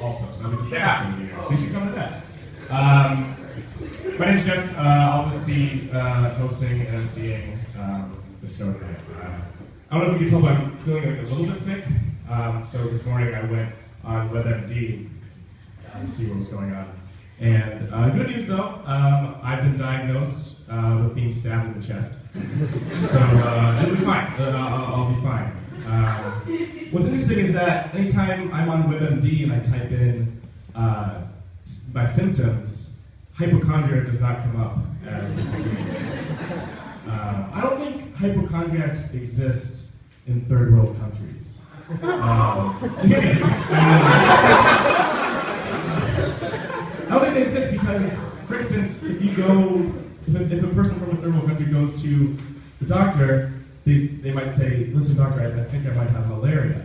also, so I'll be the second here. So you should come to that. My name's Jeff. I'll just be hosting and emceeing the show today. I don't know if you can tell, but I'm feeling a little bit sick. So this morning I went on WebMD to see what was going on. And good news though, I've been diagnosed with being stabbed in the chest. So it'll be fine. I'll be fine. What's interesting is that anytime I'm on WebMD and I type in my symptoms, hypochondria does not come up as the disease. I don't think hypochondriacs exist in third world countries. I don't think they exist because, for instance, if a person from a third world country goes to the doctor, they might say, listen doctor, I think I might have malaria.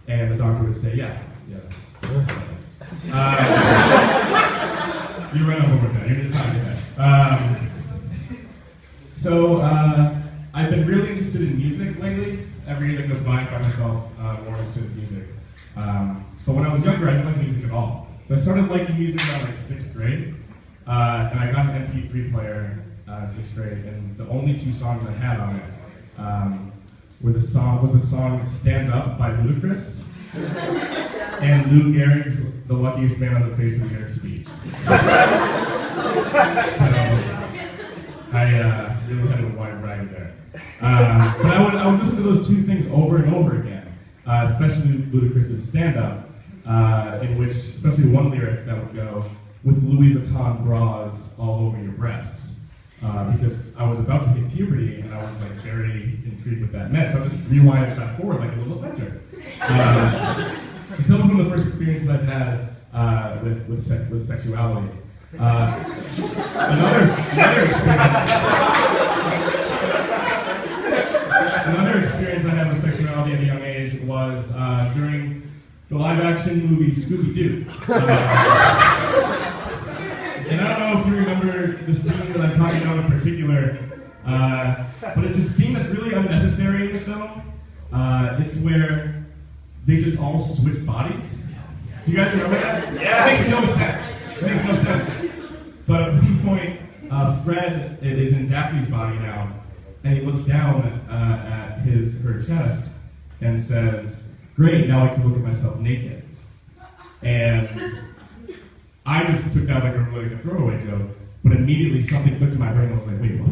And the doctor would say, yeah, that's you're right on board with that, you're deciding that. So I've been really interested in music lately. Every year that goes by, I find myself more interested in music. But when I was younger, I didn't like music at all. But I started liking music around like 6th grade. And I got an MP3 player in 6th grade, and the only 2 songs I had on it was the song Standup by Ludacris and Lou Gehrig's The Luckiest Man on the Face of the Earth speech. So I really had a wide variety there. But I would listen to those 2 things over and over again, especially Ludacris' Stand-Up, in which, especially one lyric that would go, with Louis Vuitton bras all over your breasts. Because I was about to hit puberty and I was like very intrigued with that meant, so I just rewind and fast forward like a little adventure. So that was one of the first experiences I've had with sexuality. Another experience I had with sexuality at a young age was during the live-action movie Scooby-Doo. And I don't know if you remember the scene that I'm talking about in particular, but it's a scene that's really unnecessary in the film. It's where they just all switch bodies. Do you guys remember that? Yeah. It makes no sense. It makes no sense. But at one point, Fred is in Daphne's body now, and he looks down at her chest and says, "Great, now I can look at myself naked." And I just took that as like a throwaway joke, but immediately something clicked to my brain. I was like, "Wait, what?"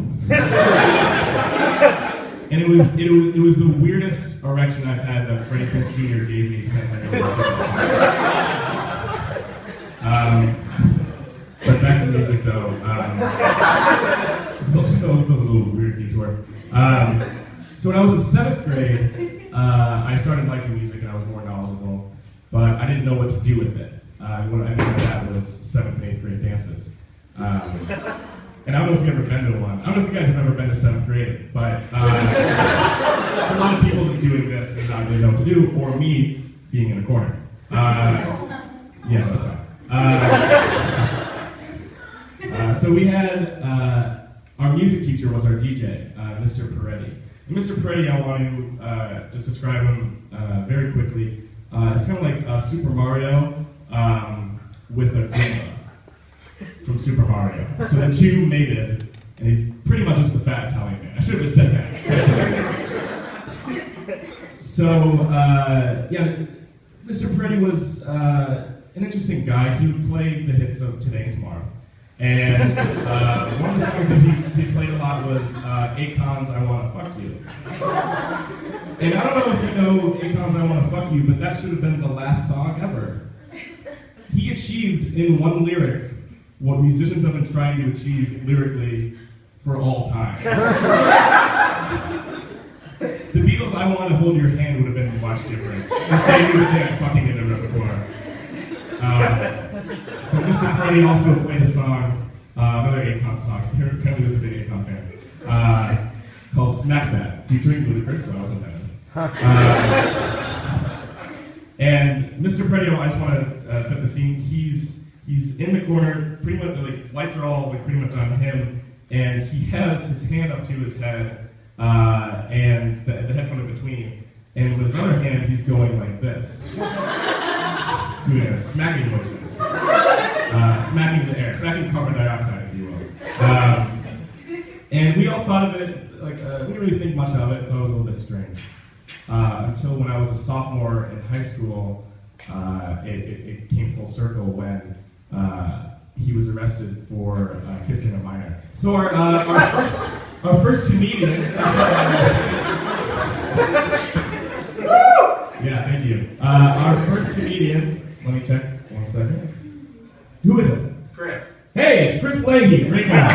And it was the weirdest erection I've had that Freddie Prinze Jr. gave me since I know but back to music though. It was a little weird detour. So when I was in 7th grade, I started liking music and I was more knowledgeable, but I didn't know what to do with it. What I meant by that was 7th and 8th grade dances. And I don't know if you've ever been to one. I don't know if you guys have ever been to 7th grade, but it's a lot of people just doing this and not really know what to do, or me being in a corner. Yeah, that's fine. So we had, our music teacher was our DJ, Mr. Peretti. And Mr. Peretti, I want to just describe him very quickly. It's kind of like Super Mario with a Goomba from Super Mario. So the 2 mated, and he's pretty much just a fat Italian man. I should have just said that. So, yeah, Mr. Peretti was an interesting guy. He would play the hits of Today and Tomorrow. And one of the songs that he played a lot was Akon's I Wanna Fuck You. And I don't know if you know Akon's I Wanna Fuck You, but that should have been the last song ever. He achieved in one lyric what musicians have been trying to achieve lyrically for all time. The Beatles' I Want to Hold Your Hand would have been much different if they knew that they had fucking in their repertoire. So Mr. Peretti also played a song, another Akon song, apparently he was a big Akon fan, called Smack That, featuring Ludacris, so I was in that. And Mr. Peretti, I just want to set the scene. He's in the corner, pretty much, like, lights are all like pretty much on him, and he has his hand up to his head, and the headphone in between, and with his other hand, he's going like this. doing a smacking motion. Smacking the air, smacking carbon dioxide, if you will. And we all thought of it, like, we didn't really think much of it, thought it was a little bit strange. Until when I was a sophomore in high school, it came full circle when he was arrested for kissing a minor. So our first comedian. Yeah, thank you. Our first comedian. Let me check 1 second. Who is it? It's Chris. Hey, it's Chris Leahy, right now.